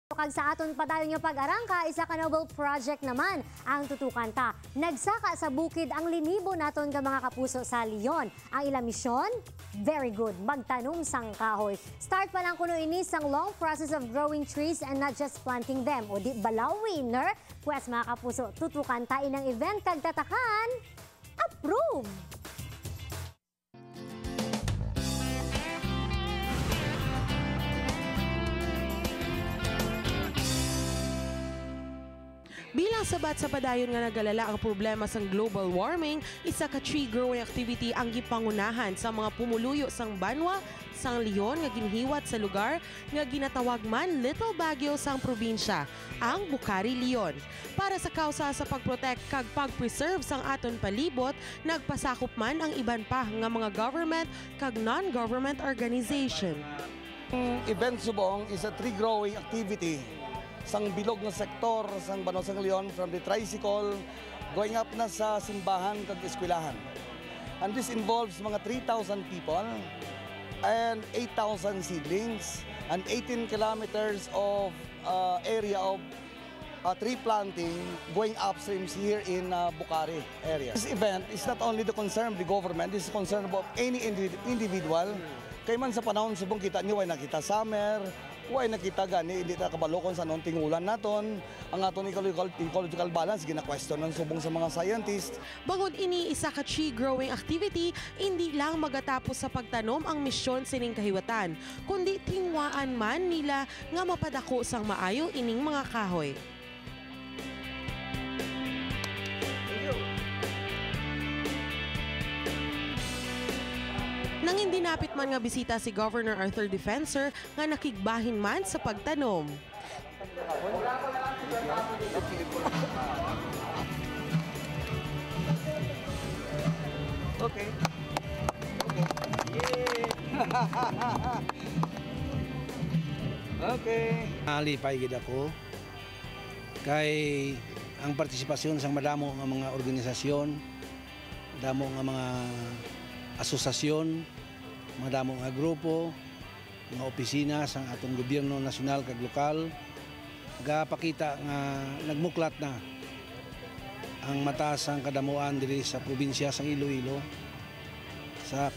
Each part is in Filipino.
Kag sa aton padayon nga pag-arangka, isa ka noble project naman ang tutukan ta. Nagsaka sa bukid ang linibo naton nga mga kapuso sa Leon. Ang ilang misyon, very good, magtanom sang kahoy. Start pa lang kuno ini sang long process of growing trees and not just planting them. O di balaw winner, pues mga kapuso, tutukan ta inang event kag tatakan, approve! Bilang sabat sa padayon nga nagalala ang problema sang global warming, isa ka tree growing activity ang gipangunahan sa mga pumuluyo sang Banwa, sang Leon nga ginhiwat sa lugar nga ginatawag man Little Baguio sang probinsya, ang Bucari, Leon. Para sa kausa sa pagprotect kag pag-preserve sang aton palibot, nagpasakop man ang iban pa nga mga government kag non-government organization. Event subong is a tree growing activity sang bilog na sektor sang Banwa sang Leon, from the tricycle going up na sa simbahan kag eskwelahan. And this involves mga 3,000 people and 8,000 seedlings and 18 kilometers of area of tree planting going upstreams here in Bucari area. This event is not only the concern of the government, this is concern about any individual. Kay man sa panahon subong kita niyo ay nakita summer, way nakita gani hindi ta kabalokon sa anong tingulan naton, ang aton ecological balance gina-question ng subong sa mga scientists. Bangod ini isa ka tree growing activity, hindi lang magatapos sa pagtanom ang misyon sining kahiwatan, kundi tingwaan man nila nga mapadako sang maayo ining mga kahoy. Nang hindi napit man nga bisita si Governor Arthur Defensor nga nakigbahin man sa pagtanom. Okay. Okay. Alipay gid ako kay ang partisipasyon sang madamo nga mga organisasyon, madamo nga mga asosasyon, madamo nga grupo, mga opisina sang atong gobyerno nasyonal kag lokal, gapakita nga nagmuklat na ang mataas ang kadamuan diri sa probinsya sang Iloilo sa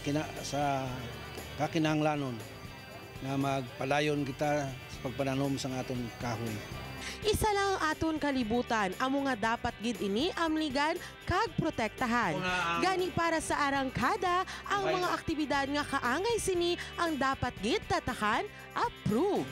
kakinahanglanon nga magpadayon kita sa pagpananom sang aton kahoy. Isa lang ang aton kalibutan, amo nga dapat gid ini amligan kag protektahan. Gani para sa arangkada, ang mga aktibidad nga kaangay sini ang dapat gid tatakan, approve.